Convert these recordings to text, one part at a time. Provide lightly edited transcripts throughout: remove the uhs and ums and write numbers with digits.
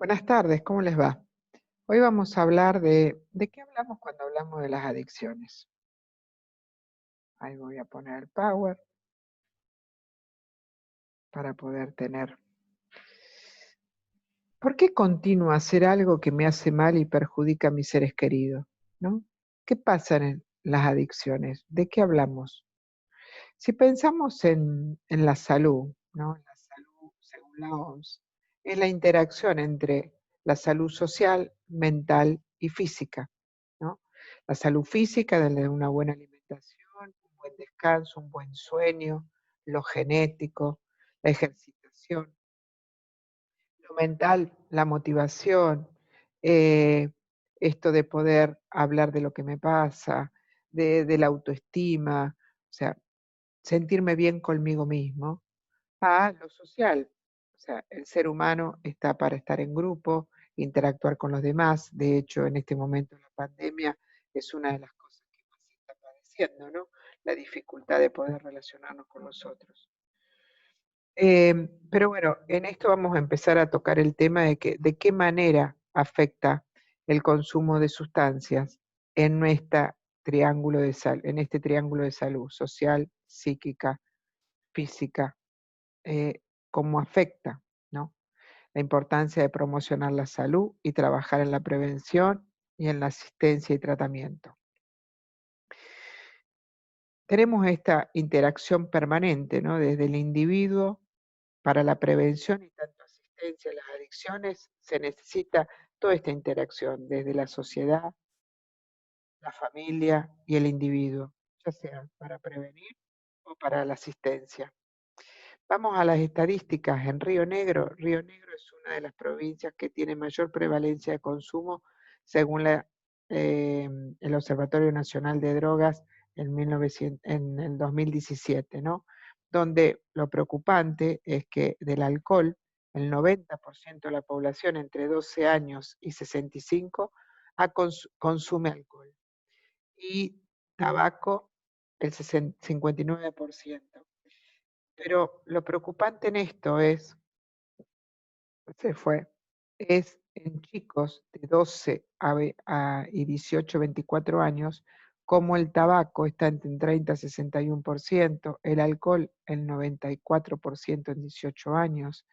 Buenas tardes, ¿cómo les va? Hoy vamos a hablar ¿de qué hablamos cuando hablamos de las adicciones? Ahí voy a poner el power para poder tener. ¿Por qué continúo a hacer algo que me hace mal y perjudica a mis seres queridos? ¿No? ¿Qué pasa en las adicciones? ¿De qué hablamos? Si pensamos en la salud, ¿no? La salud, según la OMS, es la interacción entre la salud social, mental y física, ¿no? La salud física, desde una buena alimentación, un buen descanso, un buen sueño, lo genético, la ejercitación. Lo mental, la motivación, eh, esto de poder hablar de lo que me pasa, de la autoestima, o sea, sentirme bien conmigo mismo, a lo social. O sea, el ser humano está para estar en grupo, interactuar con los demás. De hecho, en este momento la pandemia es una de las cosas que más se está padeciendo, ¿no? La dificultad de poder relacionarnos con los otros. Pero bueno, en esto vamos a empezar a tocar el tema de qué manera afecta el consumo de sustancias en en este triángulo de salud social, psíquica, física, eh, cómo afecta, ¿no? La importancia de promocionar la salud y trabajar en la prevención y en la asistencia y tratamiento. Tenemos esta interacción permanente, ¿no? Desde el individuo para la prevención y tanto asistencia a las adicciones se necesita toda esta interacción desde la sociedad, la familia y el individuo, ya sea para prevenir o para la asistencia. Vamos a las estadísticas. En Río Negro es una de las provincias que tiene mayor prevalencia de consumo según el Observatorio Nacional de Drogas en el 2017, ¿no? Donde lo preocupante es que del alcohol, el 90% de la población entre 12 años y 65 consume alcohol y tabaco el 59%. Pero lo preocupante en esto se fue, es en chicos de 12 y 18, 24 años, como el tabaco está entre 30 y 61%, el alcohol el 94% en 18 años,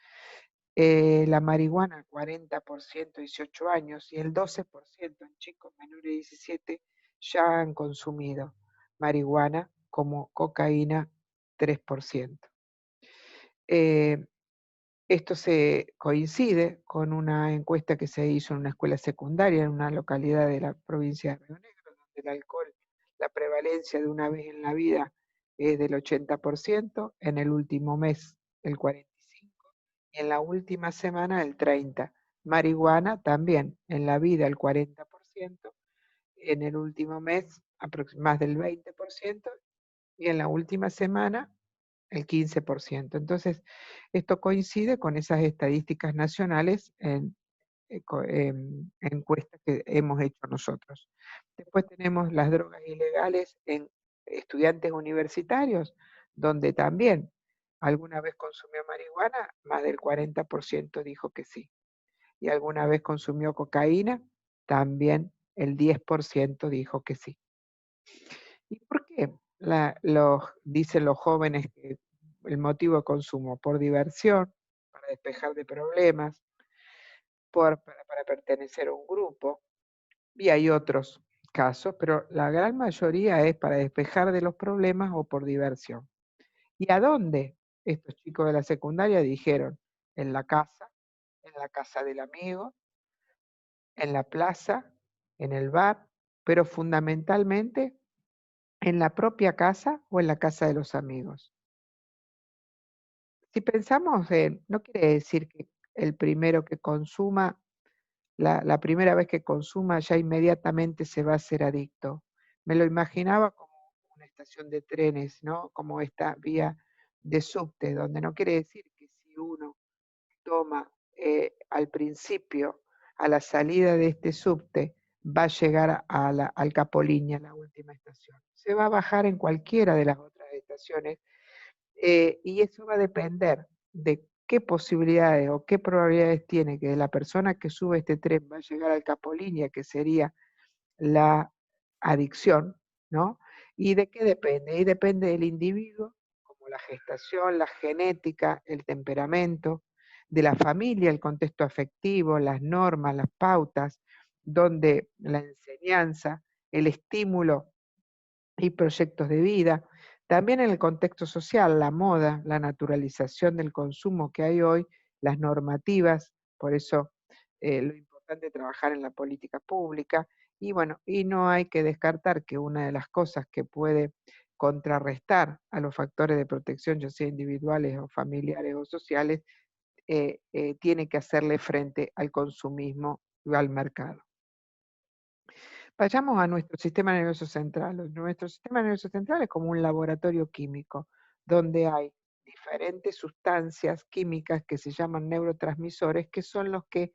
la marihuana 40% 18 años y el 12% en chicos menores de 17 ya han consumido marihuana como cocaína 3%. Eh, Esto se coincide con una encuesta que se hizo en una escuela secundaria en una localidad de la provincia de Río Negro, donde el alcohol, la prevalencia de una vez en la vida es del 80%, en el último mes el 45% y en la última semana el 30%. Marihuana también, en la vida el 40%, en el último mes más del 20% y en la última semana el 15%. Entonces, esto coincide con esas estadísticas nacionales en encuestas que hemos hecho nosotros. Después tenemos las drogas ilegales en estudiantes universitarios, donde también alguna vez consumió marihuana, más del 40% dijo que sí. Y alguna vez consumió cocaína, también el 10% dijo que sí. ¿Y por qué dicen los jóvenes que el motivo de consumo? Por diversión, para despejar de problemas, para pertenecer a un grupo, y hay otros casos, pero la gran mayoría es para despejar de los problemas o por diversión. ¿Y a dónde? Estos chicos de la secundaria dijeron, en la casa del amigo, en la plaza, en el bar, pero fundamentalmente en la propia casa o en la casa de los amigos. Si pensamos no quiere decir que el primero que consuma, la primera vez que consuma ya inmediatamente se va a hacer adicto. Me lo imaginaba como una estación de trenes, ¿no? Como esta vía de subte, donde no quiere decir que si uno toma al principio, a la salida de este subte, va a llegar al Capolín, a la última estación. Se va a bajar en cualquiera de las otras estaciones y eso va a depender de qué posibilidades o qué probabilidades tiene que la persona que sube este tren va a llegar al capolínea, que sería la adicción, ¿no? ¿Y de qué depende? Y depende del individuo, como la gestación, la genética, el temperamento, de la familia, el contexto afectivo, las normas, las pautas, donde la enseñanza, el estímulo y proyectos de vida. También en el contexto social, la moda, la naturalización del consumo que hay hoy, las normativas, por eso lo importante es trabajar en la política pública. Y bueno, y no hay que descartar que una de las cosas que puede contrarrestar a los factores de protección, ya sea individuales o familiares o sociales, tiene que hacerle frente al consumismo y al mercado. Vayamos a nuestro sistema nervioso central. Nuestro sistema nervioso central es como un laboratorio químico, donde hay diferentes sustancias químicas que se llaman neurotransmisores, que son los que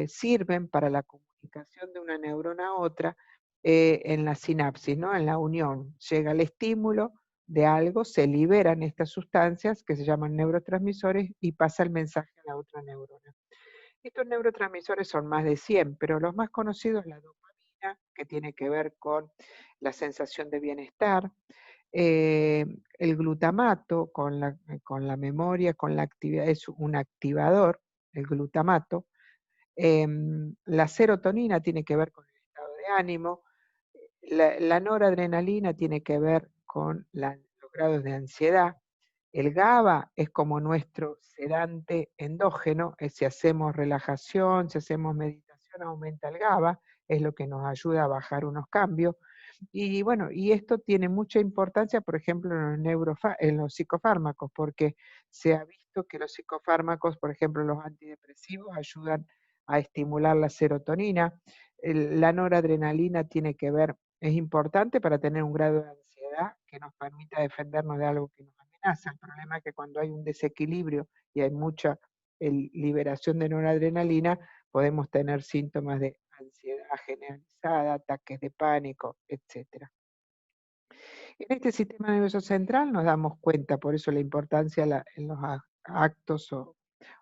sirven para la comunicación de una neurona a otra en la sinapsis, ¿no? En la unión. Llega el estímulo de algo, se liberan estas sustancias que se llaman neurotransmisores y pasa el mensaje a la otra neurona. Estos neurotransmisores son más de 100, pero los más conocidos la dopamina, que tiene que ver con la sensación de bienestar, eh, el glutamato con la memoria, con la actividad, es un activador, el glutamato. La serotonina tiene que ver con el estado de ánimo, la noradrenalina tiene que ver con los grados de ansiedad. El GABA es como nuestro sedante endógeno, si hacemos relajación, si hacemos meditación, aumenta el GABA, es lo que nos ayuda a bajar unos cambios. Y bueno, y esto tiene mucha importancia, por ejemplo, en los psicofármacos, porque se ha visto que los psicofármacos, por ejemplo, los antidepresivos, ayudan a estimular la serotonina. La noradrenalina tiene que ver, es importante para tener un grado de ansiedad que nos permita defendernos de algo que nos amenaza. El problema es que cuando hay un desequilibrio y hay mucha liberación de noradrenalina, podemos tener síntomas de ansiedad generalizada, ataques de pánico, etcétera. En este sistema nervioso central nos damos cuenta, por eso la importancia en los actos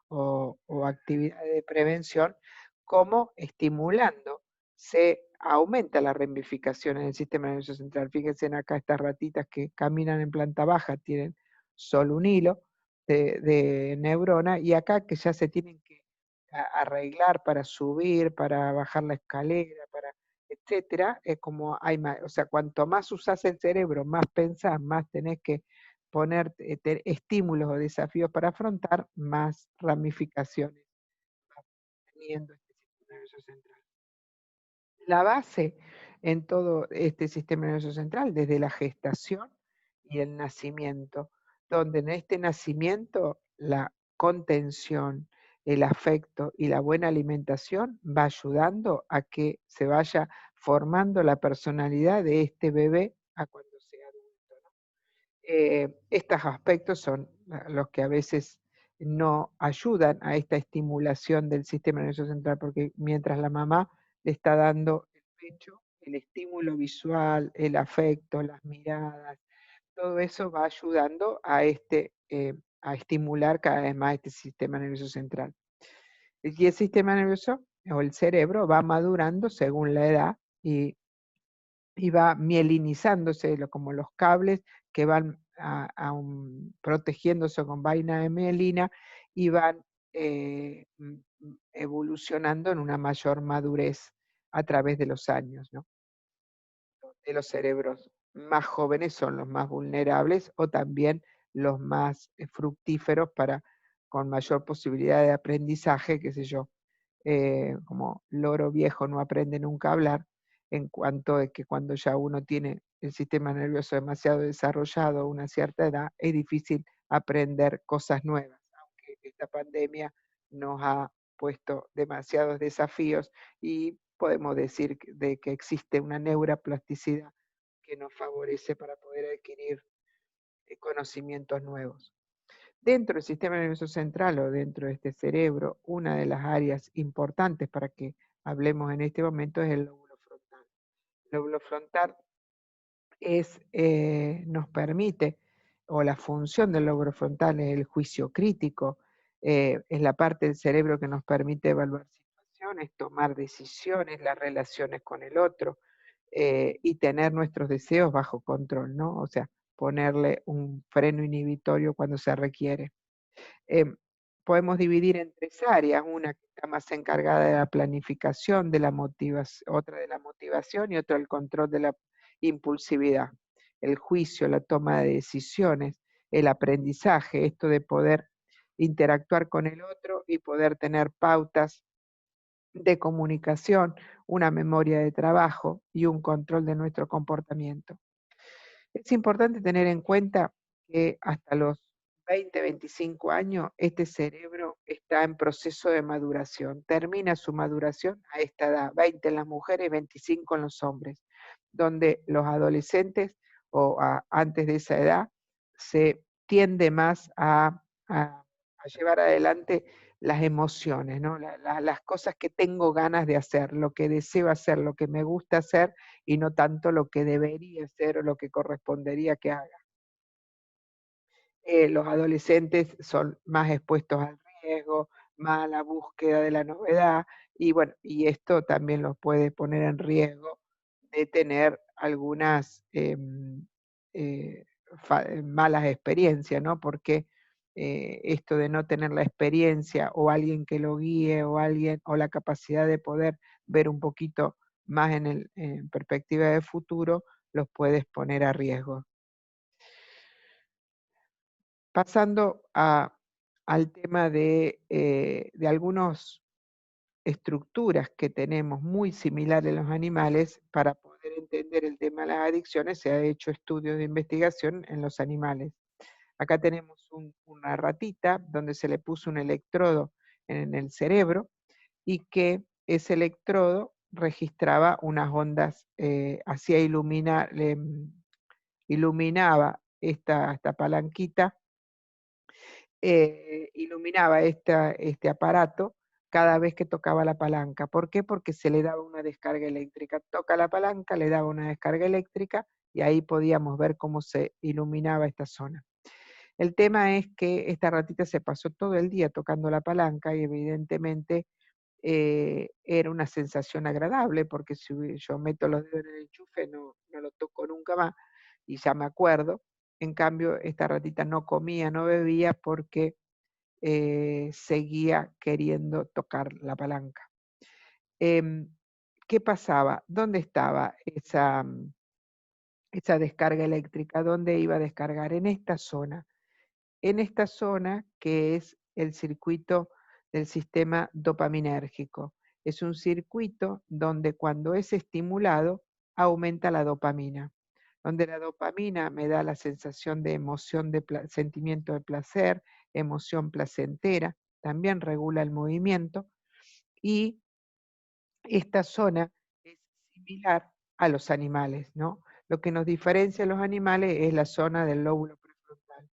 o actividades de prevención, cómo estimulando se aumenta la ramificación en el sistema nervioso central. Fíjense en acá estas ratitas que caminan en planta baja tienen solo un hilo de neurona y acá que ya se tienen que arreglar para subir, para bajar la escalera, para etcétera, es como hay más, o sea, cuanto más usás el cerebro, más pensás, más tenés que poner estímulos o desafíos para afrontar, más ramificaciones va teniendo este sistema nervioso central. La base en todo este sistema nervioso central, desde la gestación y el nacimiento, donde en este nacimiento la contención, el afecto y la buena alimentación va ayudando a que se vaya formando la personalidad de este bebé a cuando sea adulto, ¿no? Estos aspectos son los que a veces no ayudan a esta estimulación del sistema nervioso central, porque mientras la mamá le está dando el pecho, el estímulo visual, el afecto, las miradas, todo eso va ayudando a estimular cada vez más este sistema nervioso central. Y el sistema nervioso o el cerebro va madurando según la edad y va mielinizándose, como los cables que van protegiéndose con vaina de mielina y van evolucionando en una mayor madurez a través de los años, ¿no? De los cerebros más jóvenes son los más vulnerables o también los más fructíferos con mayor posibilidad de aprendizaje, qué sé yo, como loro viejo no aprende nunca a hablar, en cuanto de que cuando ya uno tiene el sistema nervioso demasiado desarrollado a una cierta edad, es difícil aprender cosas nuevas, aunque esta pandemia nos ha puesto demasiados desafíos y podemos decir de que existe una neuroplasticidad que nos favorece para poder adquirir conocimientos nuevos. Dentro del sistema nervioso central o dentro de este cerebro, una de las áreas importantes para que hablemos en este momento es el lóbulo frontal. El lóbulo frontal nos permite, o la función del lóbulo frontal es el juicio crítico, es la parte del cerebro que nos permite evaluar situaciones, tomar decisiones, las relaciones con el otro, y tener nuestros deseos bajo control, ¿no? O sea, ponerle un freno inhibitorio cuando se requiere. Em, Podemos dividir en 3 áreas, una que está más encargada de la planificación, de la otra de la motivación y otra el control de la impulsividad, el juicio, la toma de decisiones, el aprendizaje, esto de poder interactuar con el otro y poder tener pautas de comunicación, una memoria de trabajo y un control de nuestro comportamiento. Es importante tener en cuenta que hasta los 20, 25 años este cerebro está en proceso de maduración. Termina su maduración a esta edad, 20 en las mujeres, 25 en los hombres, donde los adolescentes antes de esa edad se tiende más a llevar adelante las emociones, ¿no? Las cosas que tengo ganas de hacer, lo que deseo hacer, lo que me gusta hacer y no tanto lo que debería ser o lo que correspondería que haga. Los adolescentes son más expuestos al riesgo, más a la búsqueda de la novedad y bueno, y esto también los puede poner en riesgo de tener algunas eh, malas experiencias, ¿no? Porque esto de no tener la experiencia o alguien que lo guíe o alguien o la capacidad de poder ver un poquito más en perspectiva de futuro, los puedes poner a riesgo. Pasando al tema de algunas estructuras que tenemos muy similares en los animales, para poder entender el tema de las adicciones, se ha hecho estudios de investigación en los animales. Acá tenemos una ratita donde se le puso un electrodo en el cerebro y que ese electrodo registraba unas ondas, hacía iluminaba esta palanquita, iluminaba este aparato cada vez que tocaba la palanca. ¿Por qué? Porque se le daba una descarga eléctrica. Toca la palanca, le daba una descarga eléctrica y ahí podíamos ver cómo se iluminaba esta zona. El tema es que esta ratita se pasó todo el día tocando la palanca y evidentemente era una sensación agradable porque si yo meto los dedos en el enchufe no lo toco nunca más y ya me acuerdo. En cambio, esta ratita no comía, no bebía porque seguía queriendo tocar la palanca. Em, ¿Qué pasaba? ¿Dónde estaba esa descarga eléctrica? ¿Dónde iba a descargar? En esta zona que es el circuito del sistema dopaminérgico. Es un circuito donde cuando es estimulado aumenta la dopamina, donde la dopamina me da la sensación de emoción, sentimiento de placer, emoción placentera, también regula el movimiento y esta zona es similar a los animales, ¿no? Lo que nos diferencia a los animales es la zona del lóbulo prefrontal.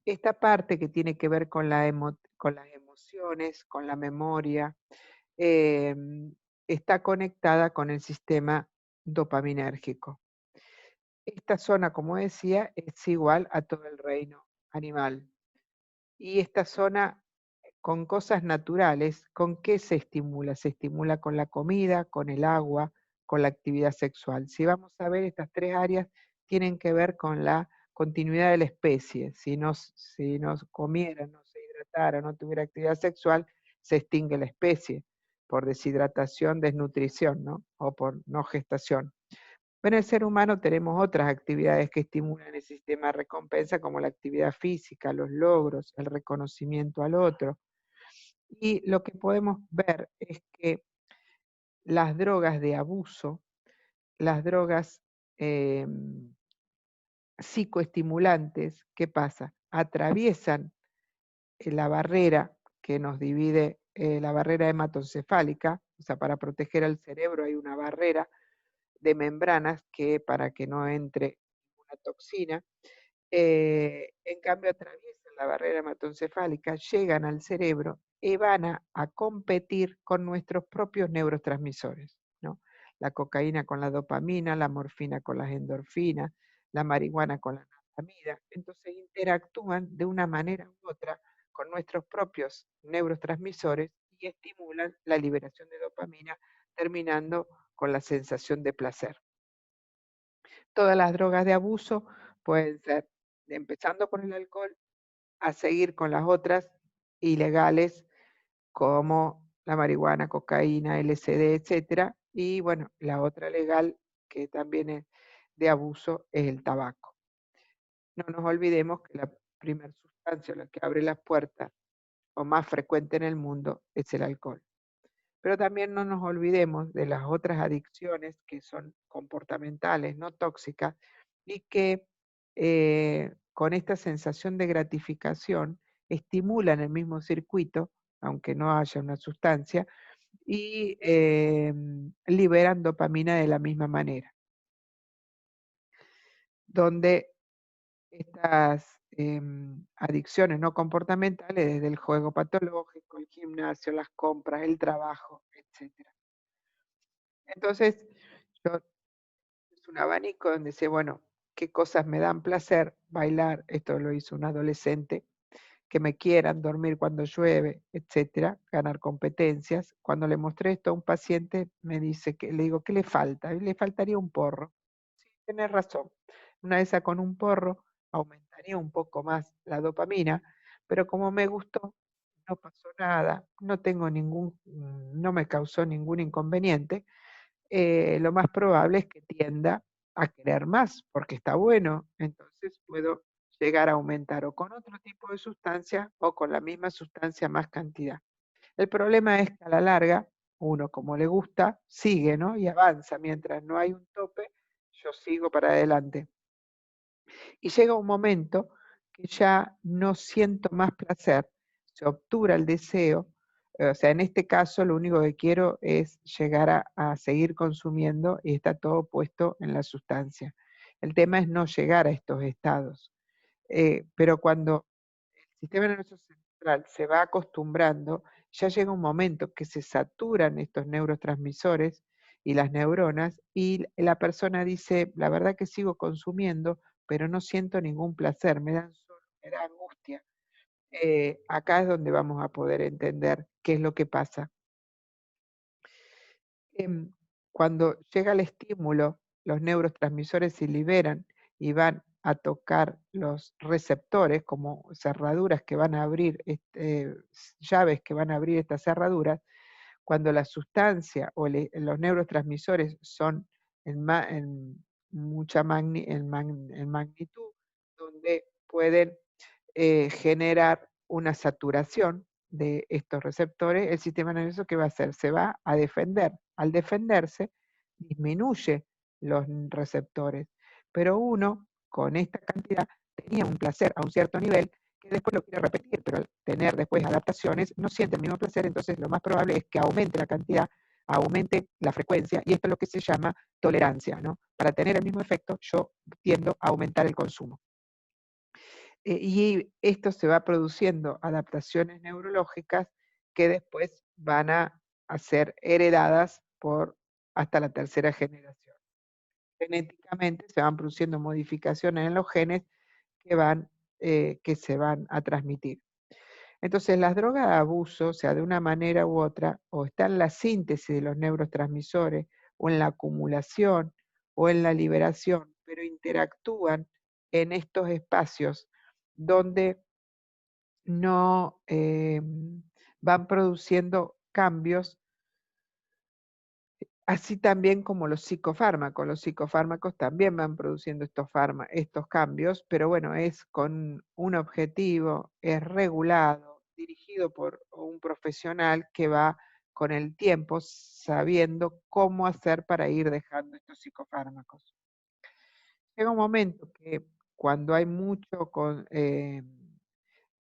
Esta parte que tiene que ver con con las emociones, con la memoria, está conectada con el sistema dopaminérgico. Esta zona, como decía, es igual a todo el reino animal. Y esta zona, con cosas naturales, ¿con qué se estimula? Se estimula con la comida, con el agua, con la actividad sexual. Si vamos a ver, estas 3 áreas tienen que ver con la continuidad de la especie. Si nos comiera, no se hidratara, no tuviera actividad sexual, se extingue la especie por deshidratación, desnutrición, ¿no? O por no gestación. Pero en el ser humano tenemos otras actividades que estimulan el sistema de recompensa, como la actividad física, los logros, el reconocimiento al otro. Y lo que podemos ver es que las drogas de abuso, las drogas psicoestimulantes, ¿qué pasa? Atraviesan la barrera que nos divide, la barrera hematoencefálica, o sea, para proteger al cerebro hay una barrera de membranas que para que no entre una toxina, en cambio atraviesan la barrera hematoencefálica, llegan al cerebro y van a competir con nuestros propios neurotransmisores, ¿no? La cocaína con la dopamina, la morfina con las endorfinas, la marihuana con la naftamida. Entonces interactúan de una manera u otra con nuestros propios neurotransmisores y estimulan la liberación de dopamina, terminando con la sensación de placer. Todas las drogas de abuso pueden ser, empezando por el alcohol, a seguir con las otras ilegales como la marihuana, cocaína, LSD, etcétera. Y bueno, la otra legal que también es de abuso es el tabaco. No nos olvidemos que la primera sustancia, la que abre las puertas o más frecuente en el mundo, es el alcohol. Pero también no nos olvidemos de las otras adicciones que son comportamentales, no tóxicas, y que con esta sensación de gratificación estimulan el mismo circuito, aunque no haya una sustancia, y liberan dopamina de la misma manera, donde estas adicciones no comportamentales, desde el juego patológico, el gimnasio, las compras, el trabajo, etc. Entonces, yo, es un abanico donde sé, bueno, qué cosas me dan placer, bailar, esto lo hizo un adolescente, que me quieran, dormir cuando llueve, etcétera, ganar competencias. Cuando le mostré esto a un paciente, me dice que le digo, ¿qué le falta? Y le faltaría un porro. Sí, tenés razón. Una de esas con un porro aumentaría un poco más la dopamina, pero como me gustó, no pasó nada, no me causó ningún inconveniente, lo más probable es que tienda a querer más, porque está bueno, entonces puedo llegar a aumentar o con otro tipo de sustancia o con la misma sustancia más cantidad. El problema es que a la larga, uno como le gusta, sigue, ¿no? Y avanza, mientras no hay un tope, yo sigo para adelante. Y llega un momento que ya no siento más placer, se obtura el deseo, o sea, en este caso lo único que quiero es llegar a seguir consumiendo y está todo puesto en la sustancia. El tema es no llegar a estos estados. Pero cuando el sistema nervioso central se va acostumbrando, ya llega un momento que se saturan estos neurotransmisores y las neuronas y la persona dice, la verdad que sigo consumiendo, pero no siento ningún placer, me da angustia. Acá es donde vamos a poder entender qué es lo que pasa. Em, Cuando llega el estímulo, los neurotransmisores se liberan y van a tocar los receptores como cerraduras que van a abrir, llaves que van a abrir estas cerraduras. Cuando la sustancia o los neurotransmisores son en mucha en magnitud, donde pueden generar una saturación de estos receptores, el sistema nervioso, ¿qué va a hacer? Se va a defender. Al defenderse, disminuye los receptores. Pero uno, con esta cantidad, tenía un placer a un cierto nivel que después lo quiere repetir, pero al tener después adaptaciones, no siente el mismo placer, entonces lo más probable es que aumente la cantidad, aumente la frecuencia, y esto es lo que se llama tolerancia, ¿no? Para tener el mismo efecto, yo tiendo a aumentar el consumo. Y esto se va produciendo adaptaciones neurológicas que después van a ser heredadas por hasta la tercera generación. Genéticamente se van produciendo modificaciones en los genes que se van a transmitir. Entonces, las drogas de abuso, o sea, de una manera u otra, o está en la síntesis de los neurotransmisores, o en la acumulación, o en la liberación, pero interactúan en estos espacios donde no van produciendo cambios, así también como los psicofármacos. Los psicofármacos también van produciendo estos cambios, pero bueno, es con un objetivo, es regulado, dirigido por un profesional que va con el tiempo sabiendo cómo hacer para ir dejando estos psicofármacos. Llega un momento que cuando hay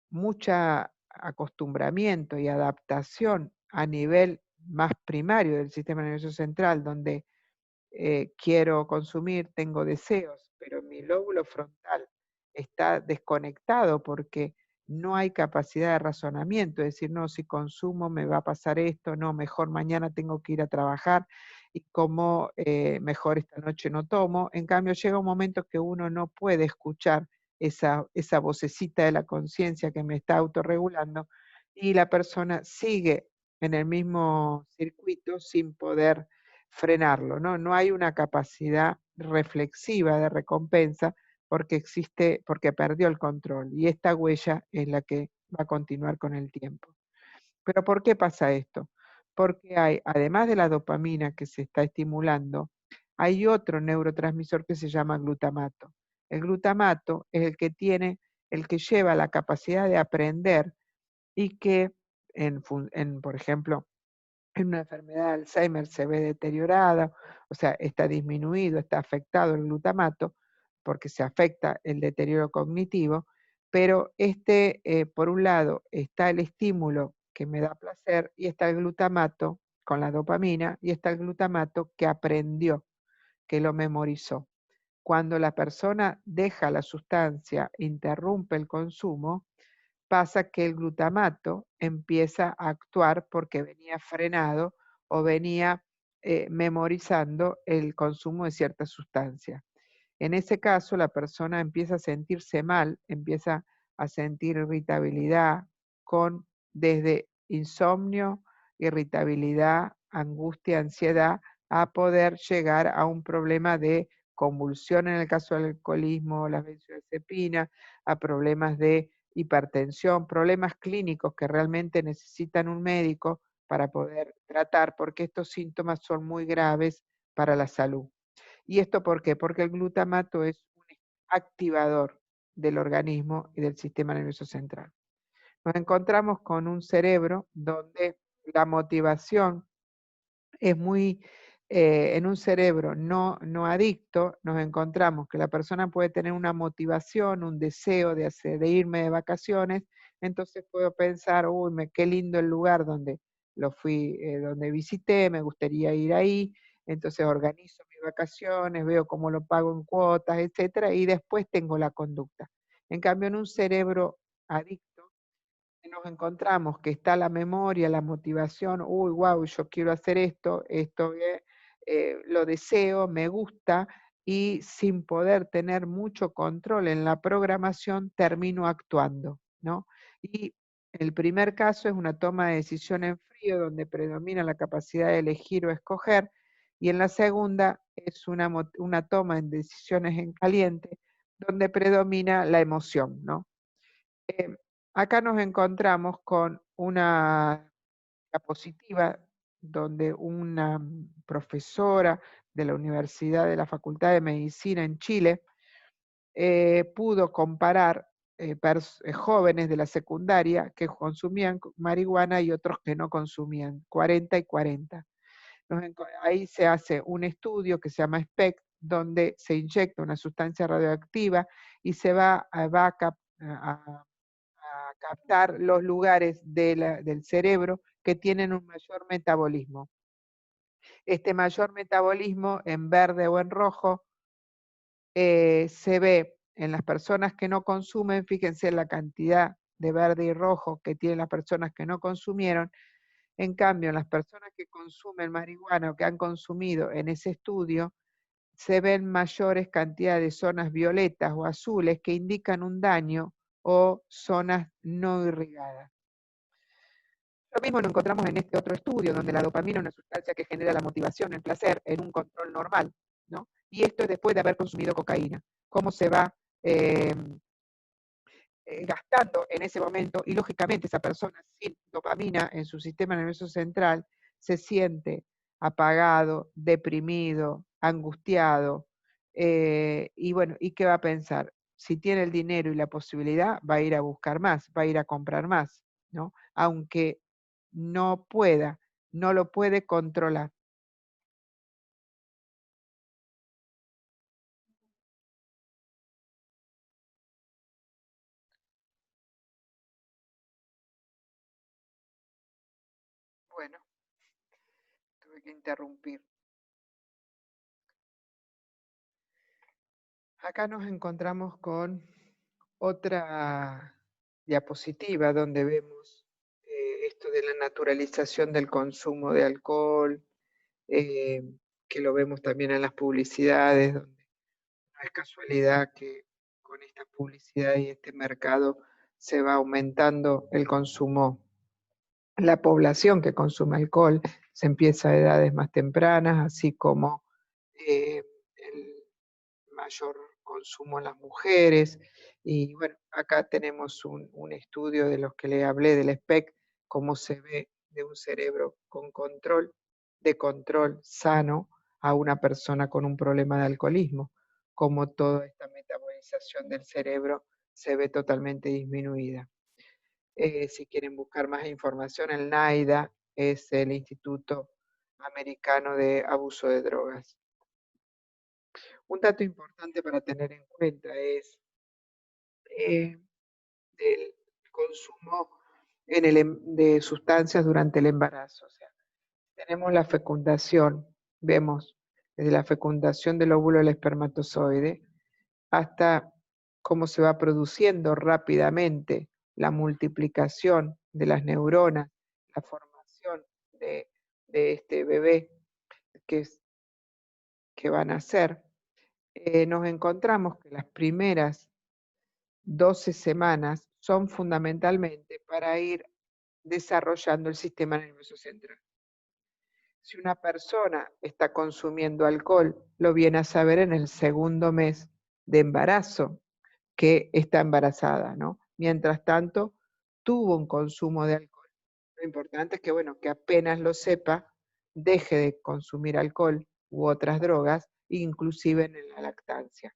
mucha acostumbramiento y adaptación a nivel más primario del sistema nervioso central, donde quiero consumir, tengo deseos, pero mi lóbulo frontal está desconectado porque no hay capacidad de razonamiento, es decir, no, si consumo me va a pasar esto, no, mejor mañana tengo que ir a trabajar y como mejor esta noche no tomo. En cambio, llega un momento que uno no puede escuchar esa vocecita de la conciencia que me está autorregulando, y la persona sigue en el mismo circuito sin poder frenarlo, ¿no? No hay una capacidad reflexiva de recompensa porque perdió el control, y esta huella es la que va a continuar con el tiempo. ¿Pero por qué pasa esto? Porque hay, además de la dopamina que se está estimulando, hay otro neurotransmisor que se llama glutamato. El glutamato es el que lleva la capacidad de aprender y que, por ejemplo, en una enfermedad de Alzheimer se ve deteriorada, o sea, está disminuido, está afectado el glutamato, porque se afecta el deterioro cognitivo, pero por un lado, está el estímulo que me da placer y está el glutamato con la dopamina y está el glutamato que aprendió, que lo memorizó. Cuando la persona deja la sustancia, interrumpe el consumo, pasa que el glutamato empieza a actuar porque venía frenado o venía memorizando el consumo de cierta sustancia. En ese caso, la persona empieza a sentirse mal, empieza a sentir irritabilidad desde insomnio, irritabilidad, angustia, ansiedad, a poder llegar a un problema de convulsión en el caso del alcoholismo, las benzodiazepinas, a problemas de hipertensión, problemas clínicos que realmente necesitan un médico para poder tratar, porque estos síntomas son muy graves para la salud. ¿Y esto por qué? Porque el glutamato es un activador del organismo y del sistema nervioso central. Nos encontramos con un cerebro donde la motivación es muy, en un cerebro no adicto, nos encontramos que la persona puede tener una motivación, un deseo de irme de vacaciones, entonces puedo pensar, uy, qué lindo el lugar donde donde visité, me gustaría ir ahí, entonces organizo mis vacaciones, veo cómo lo pago en cuotas, etcétera, y después tengo la conducta. En cambio, en un cerebro adicto, nos encontramos que está la memoria, la motivación, uy, wow, yo quiero hacer esto lo deseo, me gusta, y sin poder tener mucho control en la programación, termino actuando, ¿no? Y el primer caso es una toma de decisión en frío, donde predomina la capacidad de elegir o escoger, y en la segunda es una toma de decisiones en caliente, donde predomina la emoción, ¿no? Eh, Acá nos encontramos con una diapositiva donde una profesora de la Universidad de la Facultad de Medicina en Chile pudo comparar jóvenes de la secundaria que consumían marihuana y otros que no consumían, 40 y 40. Ahí se hace un estudio que se llama SPECT, donde se inyecta una sustancia radioactiva y se va a captar los lugares del cerebro que tienen un mayor metabolismo. Este mayor metabolismo en verde o en rojo se ve en las personas que no consumen, fíjense la cantidad de verde y rojo que tienen las personas que no consumieron. En cambio, en las personas que consumen marihuana o que han consumido en ese estudio, se ven mayores cantidades de zonas violetas o azules que indican un daño o zonas no irrigadas. Lo mismo lo encontramos en este otro estudio, donde la dopamina es una sustancia que genera la motivación, el placer, en un control normal, ¿no? Y esto es después de haber consumido cocaína. Cómo se va eh, gastando en ese momento, y lógicamente esa persona sin dopamina en su sistema nervioso central se siente apagado, deprimido, angustiado, y bueno, ¿y qué va a pensar? Si tiene el dinero y la posibilidad, va a ir a buscar más, va a ir a comprar más, ¿no? Aunque no pueda, no lo puede controlar. Bueno, tuve que interrumpir. Acá nos encontramos con otra diapositiva donde vemos esto de la naturalización del consumo de alcohol, eh, que lo vemos también en las publicidades, donde no es casualidad que con con esta publicidad y este mercado se va aumentando el consumo, la población que consume alcohol se empieza a edades más tempranas, así como el mayor consumo en las mujeres. Y bueno, acá tenemos un estudio de los que le hablé del SPEC, cómo se ve de un cerebro con control, de control sano, a una persona con un problema de alcoholismo, cómo toda esta metabolización del cerebro se ve totalmente disminuida. Si quieren buscar más información, el NIDA es el Instituto Americano de Abuso de Drogas. Un dato importante para tener en cuenta es el consumo de sustancias durante el embarazo. O sea, tenemos la fecundación, vemos desde la fecundación del óvulo del espermatozoide hasta cómo se va produciendo rápidamente la multiplicación de las neuronas, la formación de este bebé que, que va a nacer. Nos encontramos que las primeras 12 semanas son fundamentalmente para ir desarrollando el sistema nervioso central. Si una persona está consumiendo alcohol, lo viene a saber en el segundo mes de embarazo que está embarazada, ¿no? Mientras tanto, tuvo un consumo de alcohol. Lo importante es que, bueno, que apenas lo sepa, deje de consumir alcohol u otras drogas, inclusive en la lactancia.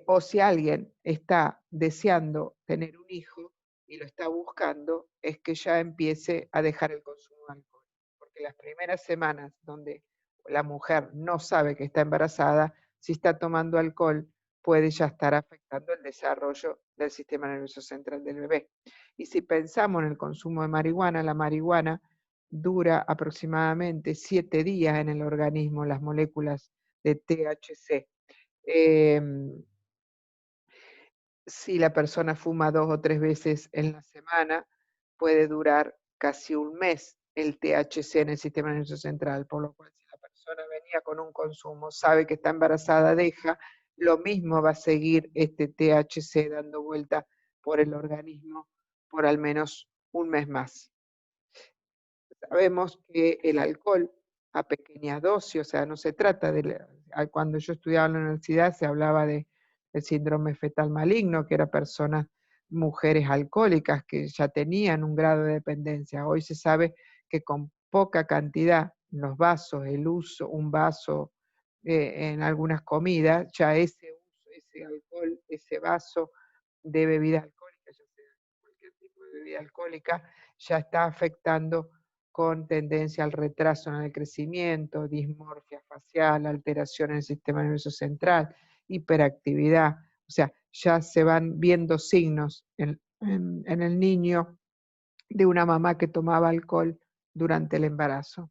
O si alguien está deseando tener un hijo y lo está buscando, es que ya empiece a dejar el consumo de alcohol. Porque las primeras semanas donde la mujer no sabe que está embarazada, si está tomando alcohol, puede ya estar afectando el desarrollo del sistema nervioso central del bebé. Y si pensamos en el consumo de marihuana, la marihuana dura aproximadamente 7 días en el organismo, las moléculas de THC. Si la persona fuma 2 o 3 veces en la semana, puede durar casi un mes el THC en el sistema nervioso central, por lo cual si la persona venía con un consumo, sabe que está embarazada, deja, lo mismo va a seguir este THC dando vuelta por el organismo por al menos un mes más. Sabemos que el alcohol a pequeñas dosis, o sea, no se trata de, cuando yo estudiaba en la universidad se hablaba del síndrome fetal maligno, que era personas, mujeres alcohólicas que ya tenían un grado de dependencia. Hoy se sabe que con poca cantidad, los vasos, el uso, un vaso en algunas comidas, ya ese uso, ese alcohol, ese vaso de bebida alcohólica, ya sea cualquier tipo de bebida alcohólica, ya está afectando con tendencia al retraso en el crecimiento, dismorfia facial, alteración en el sistema nervioso central, hiperactividad. O sea, ya se van viendo signos en el niño de una mamá que tomaba alcohol durante el embarazo.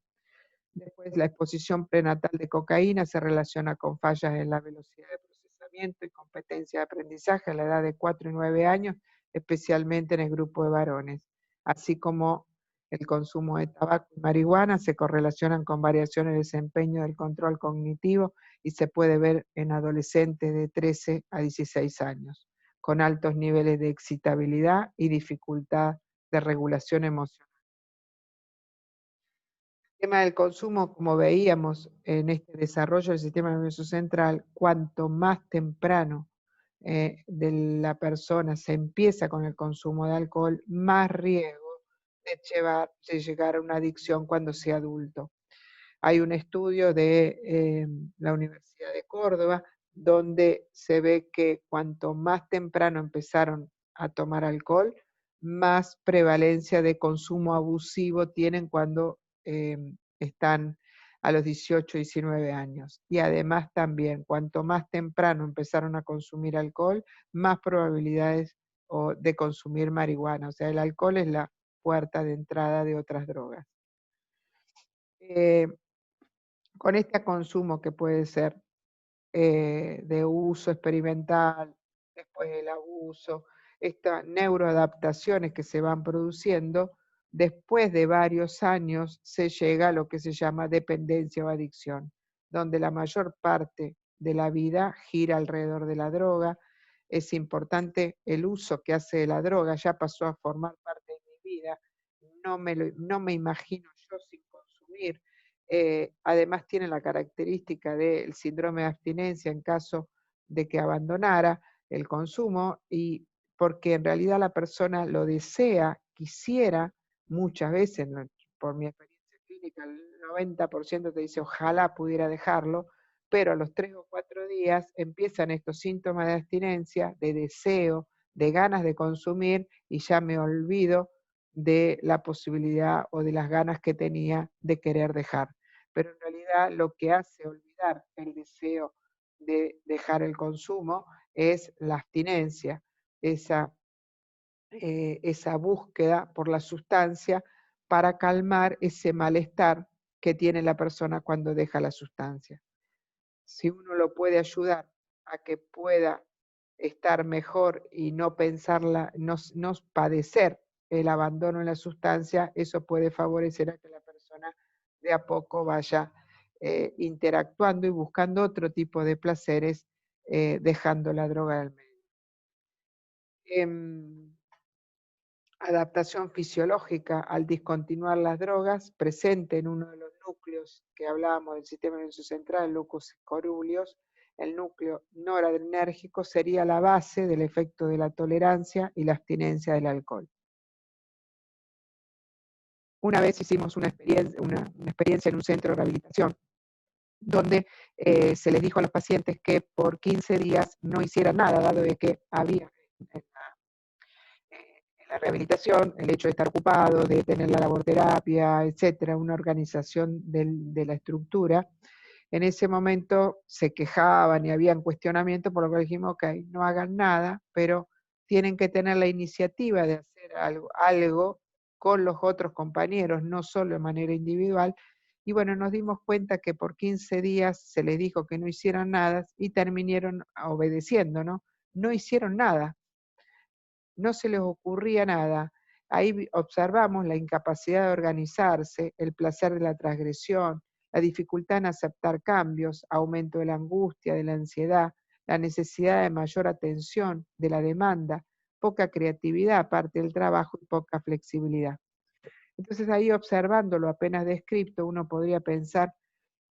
Después, la exposición prenatal de cocaína se relaciona con fallas en la velocidad de procesamiento y competencia de aprendizaje a la edad de 4 y 9 años, especialmente en el grupo de varones, así como el consumo de tabaco y marihuana se correlacionan con variaciones de desempeño del control cognitivo y se puede ver en adolescentes de 13 a 16 años, con altos niveles de excitabilidad y dificultad de regulación emocional. El tema del consumo, como veíamos en este desarrollo del sistema nervioso central, cuanto más temprano de la persona se empieza con el consumo de alcohol, más riesgo de llegar a una adicción cuando sea adulto. Hay un estudio de la Universidad de Córdoba donde se ve que cuanto más temprano empezaron a tomar alcohol, más prevalencia de consumo abusivo tienen cuando están a los 18, 19 años. Y además también, cuanto más temprano empezaron a consumir alcohol, más probabilidades de consumir marihuana. O sea, el alcohol es la puerta de entrada de otras drogas. Con este consumo que puede ser de uso experimental, después el abuso, estas neuroadaptaciones que se van produciendo, después de varios años se llega a lo que se llama dependencia o adicción, donde la mayor parte de la vida gira alrededor de la droga. Es importante el uso que hace de la droga, ya pasó a formar parte de mi vida, no me imagino yo sin consumir. Además tiene la característica del síndrome de abstinencia en caso de que abandonara el consumo, y porque en realidad la persona lo desea, quisiera, muchas veces, por mi experiencia clínica, el 90% te dice ojalá pudiera dejarlo, pero a los 3 o 4 días empiezan estos síntomas de abstinencia, de deseo, de ganas de consumir, y ya me olvido de la posibilidad o de las ganas que tenía de querer dejar. Pero en realidad lo que hace olvidar el deseo de dejar el consumo es la abstinencia, esa búsqueda por la sustancia para calmar ese malestar que tiene la persona cuando deja la sustancia. Si uno lo puede ayudar a que pueda estar mejor y no pensarla, no padecer el abandono en la sustancia, eso puede favorecer a que la persona de a poco vaya interactuando y buscando otro tipo de placeres, dejando la droga del medio. Adaptación fisiológica al discontinuar las drogas, presente en uno de los núcleos que hablábamos del sistema nervioso central, el locus coeruleus. El núcleo noradrenérgico sería la base del efecto de la tolerancia y la abstinencia del alcohol. Una vez hicimos una experiencia en un centro de rehabilitación donde se les dijo a los pacientes que por 15 días no hicieran nada, dado de que había en la rehabilitación el hecho de estar ocupado, de tener la laborterapia, etcétera, una organización de la estructura. En ese momento se quejaban y habían cuestionamientos, por lo que dijimos, ok, no hagan nada, pero tienen que tener la iniciativa de hacer algo con los otros compañeros, no solo de manera individual. Y bueno, nos dimos cuenta que por 15 días se les dijo que no hicieran nada y terminaron obedeciendo, ¿no? No hicieron nada, no se les ocurría nada. Ahí observamos la incapacidad de organizarse, el placer de la transgresión, la dificultad en aceptar cambios, aumento de la angustia, de la ansiedad, la necesidad de mayor atención, de la demanda, poca creatividad aparte del trabajo y poca flexibilidad. Entonces ahí observándolo apenas descrito, uno podría pensar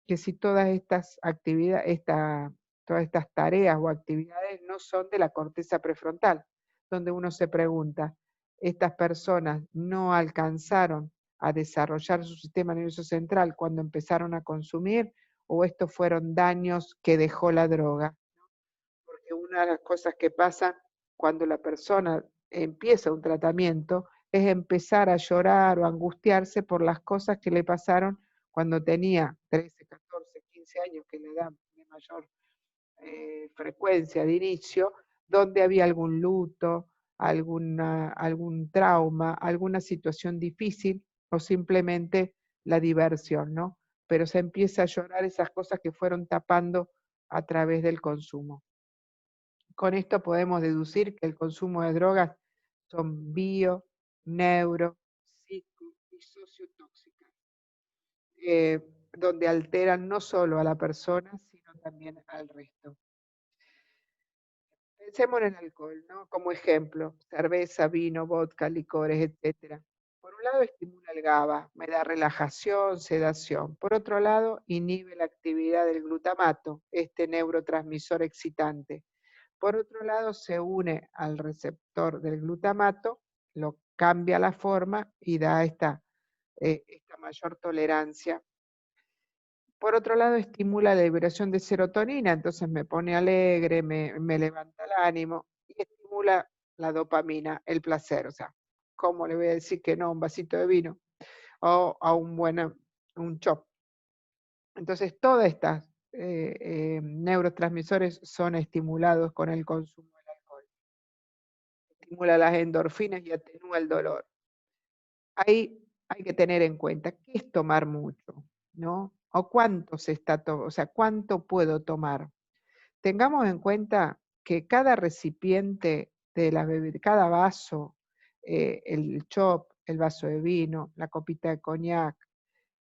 que si todas estas actividades, todas estas tareas o actividades no son de la corteza prefrontal, donde uno se pregunta, ¿estas personas no alcanzaron a desarrollar su sistema nervioso central cuando empezaron a consumir, o estos fueron daños que dejó la droga? Porque una de las cosas que pasa cuando la persona empieza un tratamiento es empezar a llorar o angustiarse por las cosas que le pasaron cuando tenía 13, 14, 15 años, que es la edad de mayor frecuencia de inicio, donde había algún luto, algún trauma, alguna situación difícil, o simplemente la diversión, ¿no? Pero se empieza a llorar esas cosas que fueron tapando a través del consumo. Con esto podemos deducir que el consumo de drogas son bio, neuro, psico y sociotóxicas, donde alteran no solo a la persona, sino también al resto. Pensemos en el alcohol, ¿no? Como ejemplo, cerveza, vino, vodka, licores, etc. Por un lado estimula el GABA, me da relajación, sedación. Por otro lado, inhibe la actividad del glutamato, este neurotransmisor excitante. Por otro lado, se une al receptor del glutamato, lo cambia la forma y da esta mayor tolerancia. Por otro lado, estimula la liberación de serotonina, entonces me pone alegre, me levanta el ánimo, y estimula la dopamina, el placer. O sea, ¿cómo le voy a decir que no a un vasito de vino o a un chop? Entonces, todas estas neurotransmisores son estimulados con el consumo del alcohol. Estimula las endorfinas y atenúa el dolor. Ahí hay que tener en cuenta qué es tomar mucho, ¿no? O cuánto o sea, cuánto puedo tomar. Tengamos en cuenta que cada recipiente de la bebida, cada vaso, el chop, el vaso de vino, la copita de coñac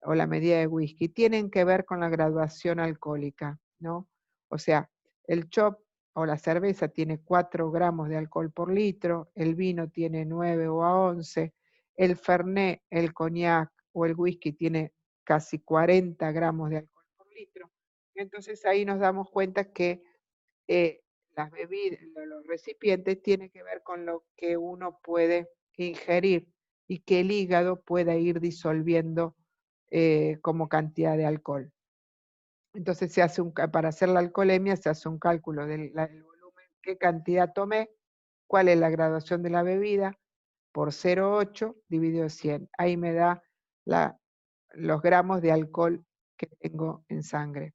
o la medida de whisky, tienen que ver con la graduación alcohólica, ¿no? O sea, el chop o la cerveza tiene 4 gramos de alcohol por litro, el vino tiene 9 o a 11, el fernet, el cognac o el whisky tiene casi 40 gramos de alcohol por litro. Entonces ahí nos damos cuenta que eh, las bebidas, los recipientes tienen que ver con lo que uno puede ingerir y que el hígado pueda ir disolviendo como cantidad de alcohol. Entonces se hace para hacer la alcoholemia se hace un cálculo del volumen, qué cantidad tomé, cuál es la graduación de la bebida, por 0,8 dividido 100. Ahí me da los gramos de alcohol que tengo en sangre.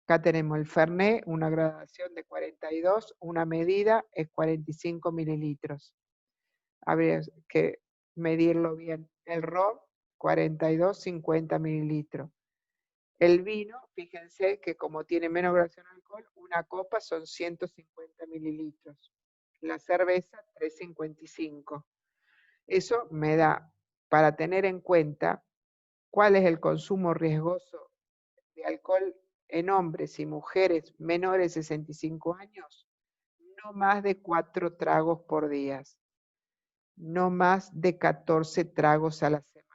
Acá tenemos el Fernet, una graduación de 42, una medida es 45 mililitros. Habría que medirlo bien. El ron, 42, 50 mililitros. El vino, fíjense que como tiene menos graduación de alcohol, una copa son 150 mililitros. La cerveza, 355. Eso me da para tener en cuenta cuál es el consumo riesgoso de alcohol en hombres y mujeres menores de 65 años, no más de 4 tragos por día, no más de 14 tragos a la semana.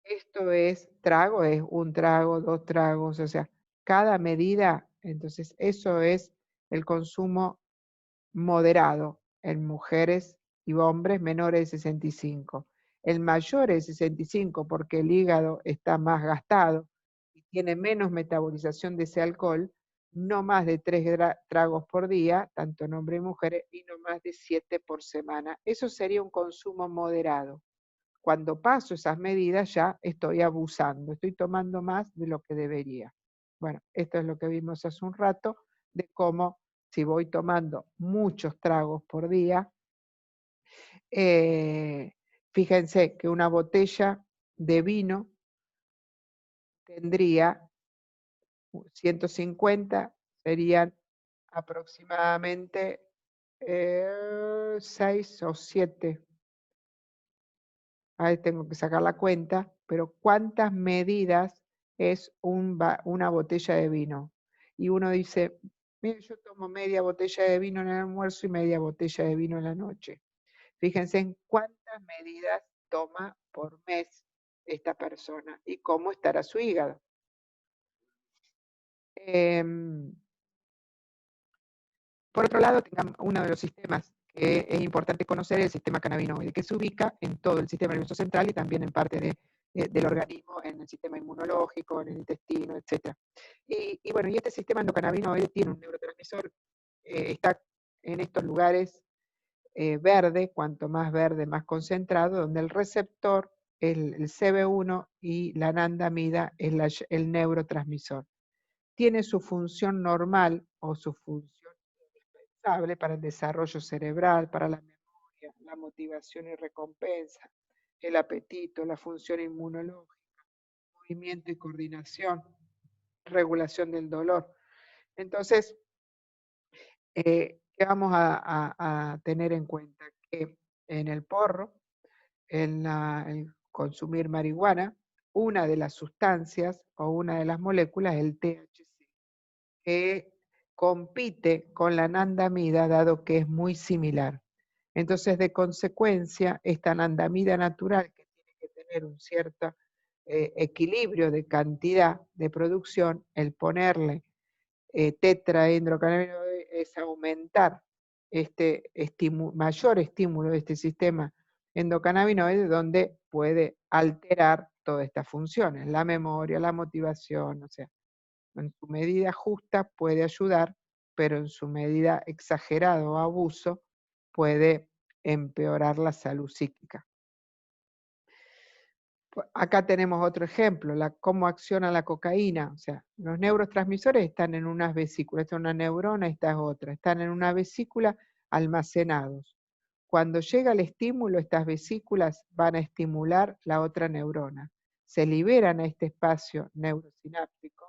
Esto es trago, es un trago, 2 tragos, o sea, cada medida, entonces eso es el consumo moderado en mujeres y hombres menores de 65. El mayor es 65 porque el hígado está más gastado y tiene menos metabolización de ese alcohol, no más de 3 tragos por día, tanto en hombres y mujeres, y no más de 7 por semana. Eso sería un consumo moderado. Cuando paso esas medidas ya estoy abusando, estoy tomando más de lo que debería. Bueno, esto es lo que vimos hace un rato, de cómo si voy tomando muchos tragos por día, fíjense que una botella de vino tendría 150, serían aproximadamente 6 o 7. Ahí tengo que sacar la cuenta, pero ¿cuántas medidas es una botella de vino? Y uno dice, mire, yo tomo media botella de vino en el almuerzo y media botella de vino en la noche. Fíjense en cuántas medidas toma por mes esta persona y cómo estará su hígado. Por otro lado, uno de los sistemas que es importante conocer, el sistema cannabinoide, que se ubica en todo el sistema nervioso central y también en parte del organismo, en el sistema inmunológico, en el intestino, etc. Y bueno, y este sistema endocannabinoide tiene un neurotransmisor, está en estos lugares verde, cuanto más verde, más concentrado, donde el receptor, el CB1 y la anandamida es el neurotransmisor. Tiene su función normal o su función indispensable para el desarrollo cerebral, para la memoria, la motivación y recompensa, el apetito, la función inmunológica, movimiento y coordinación, regulación del dolor. Entonces, ¿qué vamos a tener en cuenta? Que en el porro, en el consumir marihuana, una de las sustancias o una de las moléculas es el THC, que compite con la anandamida dado que es muy similar. Entonces, de consecuencia, esta anandamida natural que tiene que tener un cierto equilibrio de cantidad de producción, el ponerle tetraendrocannabinoide es aumentar este mayor estímulo de este sistema endocannabinoide donde puede alterar todas estas funciones, la memoria, la motivación, o sea, en su medida justa puede ayudar, pero en su medida exagerada o abuso puede empeorar la salud psíquica. Acá tenemos otro ejemplo, cómo acciona la cocaína. O sea, los neurotransmisores están en unas vesículas, esta es una neurona, esta es otra, están en una vesícula almacenados. Cuando llega el estímulo, estas vesículas van a estimular la otra neurona. Se liberan a este espacio neurosináptico,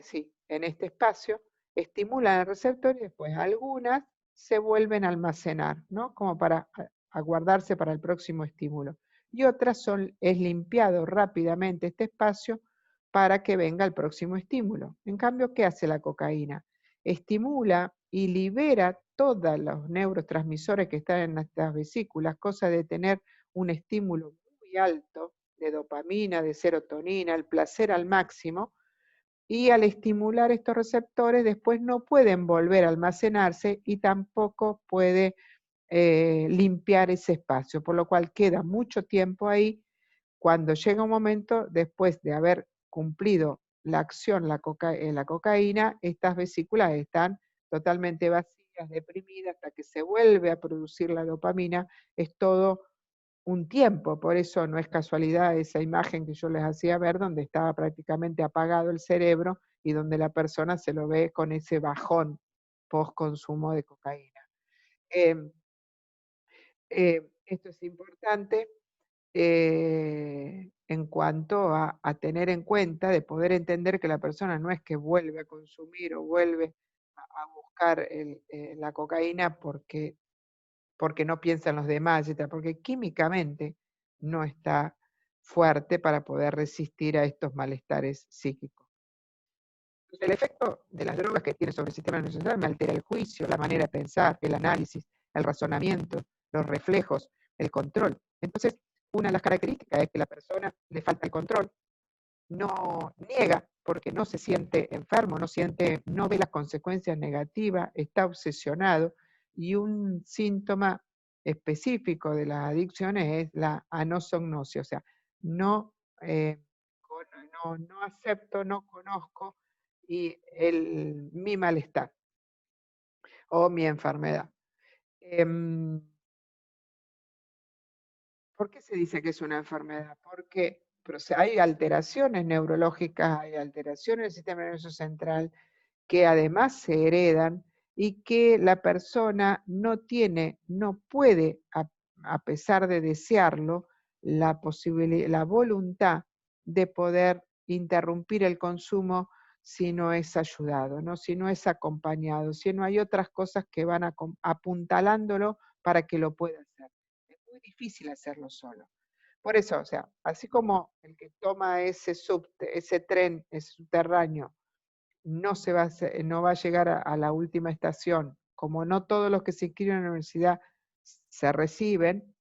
sí, en este espacio, estimulan el receptor y después algunas se vuelven a almacenar, ¿no? Como para aguardarse para el próximo estímulo. Y otras es limpiado rápidamente este espacio para que venga el próximo estímulo. En cambio, ¿qué hace la cocaína? Estimula y libera todos los neurotransmisores que están en nuestras vesículas, cosa de tener un estímulo muy alto de dopamina, de serotonina, el placer al máximo, y al estimular estos receptores después no pueden volver a almacenarse y tampoco puede limpiar ese espacio, por lo cual queda mucho tiempo ahí. Cuando llega un momento, después de haber cumplido la acción, la cocaína, estas vesículas están totalmente vacías, deprimidas, hasta que se vuelve a producir la dopamina. Es todo un tiempo, por eso no es casualidad esa imagen que yo les hacía ver, donde estaba prácticamente apagado el cerebro y donde la persona se lo ve con ese bajón post consumo de cocaína. Em, esto es importante en cuanto a tener en cuenta, de poder entender que la persona no es que vuelve a consumir o vuelve a buscar la cocaína porque no piensa en los demás, etcétera, porque químicamente no está fuerte para poder resistir a estos malestares psíquicos. El efecto de las drogas que tiene sobre el sistema nervioso central me altera el juicio, la manera de pensar, el análisis, el razonamiento, los reflejos, el control. Entonces, una de las características es que la persona le falta el control, no niega porque no se siente enfermo, no ve las consecuencias negativas, está obsesionado, y un síntoma específico de las adicciones es la anosognosia, o sea, no, no acepto, no conozco mi malestar o mi enfermedad. ¿Por qué se dice que es una enfermedad? Porque hay alteraciones neurológicas, hay alteraciones del sistema nervioso central que además se heredan y que la persona no tiene, no puede, a pesar de desearlo, la voluntad de poder interrumpir el consumo si no es ayudado, ¿no? Si no es acompañado, si no hay otras cosas que van apuntalándolo para que lo pueda hacer. Es muy difícil hacerlo solo. Por eso, o sea, así como el que toma ese tren, ese subterráneo, no va a llegar a la última estación, como no todos los que se inscriben en la universidad se reciben,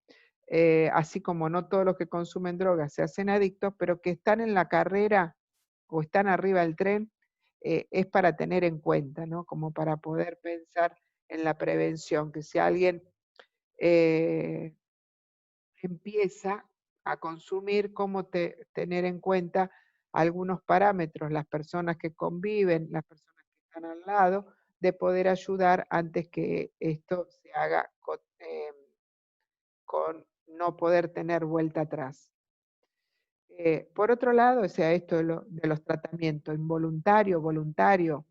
así como no todos los que consumen drogas se hacen adictos, pero que están en la carrera o están arriba del tren, es para tener en cuenta, ¿no? Como para poder pensar en la prevención, que si alguien empieza a consumir, cómo tener en cuenta algunos parámetros, las personas que conviven, las personas que están al lado, de poder ayudar antes que esto se haga con no poder tener vuelta atrás. Por otro lado, o sea, esto de los tratamientos involuntario, voluntario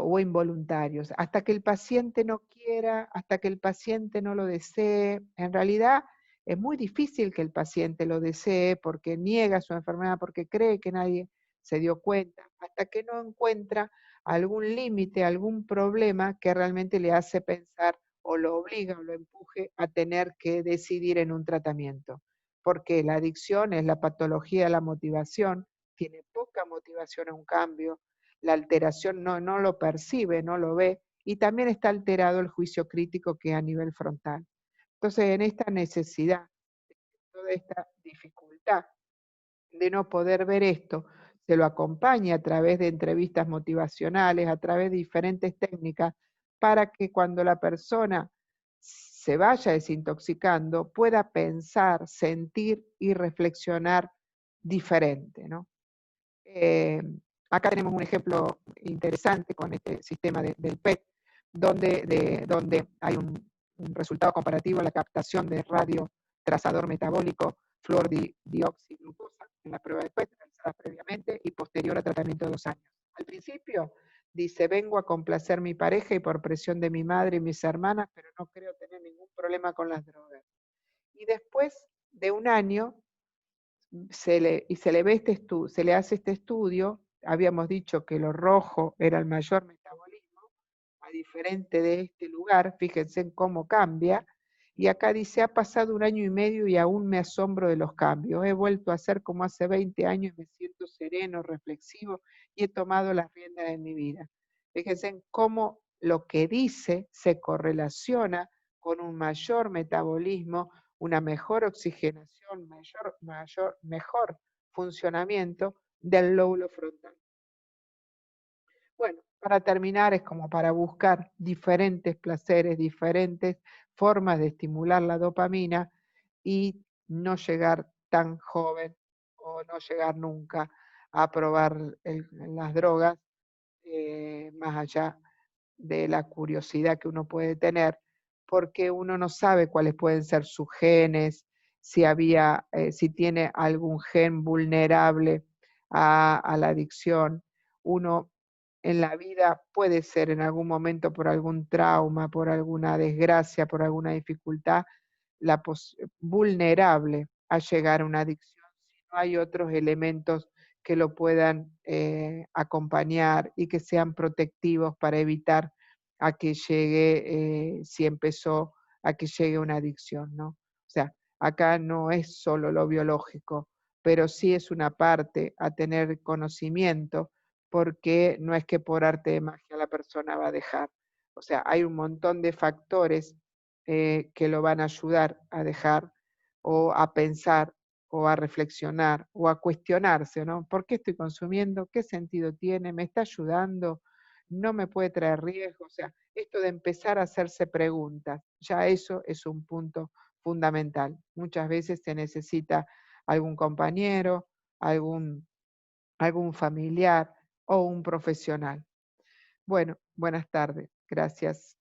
o involuntarios, hasta que el paciente no quiera, hasta que el paciente no lo desee. En realidad es muy difícil que el paciente lo desee porque niega su enfermedad, porque cree que nadie se dio cuenta, hasta que no encuentra algún límite, algún problema que realmente le hace pensar o lo obliga o lo empuje a tener que decidir en un tratamiento. Porque la adicción es la patología de la motivación, tiene poca motivación a un cambio, la alteración no lo percibe, no lo ve, y también está alterado el juicio crítico que es a nivel frontal. Entonces, en esta necesidad, toda esta dificultad de no poder ver esto, se lo acompaña a través de entrevistas motivacionales, a través de diferentes técnicas, para que cuando la persona se vaya desintoxicando, pueda pensar, sentir y reflexionar diferente, ¿no? Acá tenemos un ejemplo interesante con este sistema del PET, donde hay un resultado comparativo a la captación de radiotrazador metabólico fluordioxiglucosa en la prueba de PET realizada previamente y posterior a tratamiento de 2 años. Al principio dice, vengo a complacer mi pareja y por presión de mi madre y mis hermanas, pero no creo tener ningún problema con las drogas. Y después de 1 año, se le hace este estudio, habíamos dicho que lo rojo era el mayor metabolismo, a diferente de este lugar, fíjense en cómo cambia, Y acá dice, ha pasado 1 año y medio y aún me asombro de los cambios. He vuelto a ser como hace 20 años y me siento sereno, reflexivo y he tomado las riendas de mi vida. Fíjense en cómo lo que dice se correlaciona con un mayor metabolismo, una mejor oxigenación, mejor funcionamiento del lóbulo frontal. Bueno, para terminar, es como para buscar diferentes placeres, diferentes formas de estimular la dopamina y no llegar tan joven o no llegar nunca a probar las drogas, más allá de la curiosidad que uno puede tener, porque uno no sabe cuáles pueden ser sus genes, si tiene algún gen vulnerable a la adicción. Uno en la vida puede ser en algún momento por algún trauma, por alguna desgracia, por alguna dificultad, vulnerable a llegar a una adicción si no hay otros elementos que lo puedan acompañar y que sean protectivos para evitar a que llegue, si empezó, a que llegue una adicción, ¿no? O sea, acá no es solo lo biológico, pero sí es una parte a tener conocimiento, porque no es que por arte de magia la persona va a dejar. O sea, hay un montón de factores que lo van a ayudar a dejar o a pensar o a reflexionar o a cuestionarse, ¿no? ¿Por qué estoy consumiendo? ¿Qué sentido tiene? ¿Me está ayudando? ¿No me puede traer riesgo? O sea, esto de empezar a hacerse preguntas, ya eso es un punto fundamental. Muchas veces se necesita algún compañero, algún, algún familiar o un profesional. Bueno, buenas tardes. Gracias.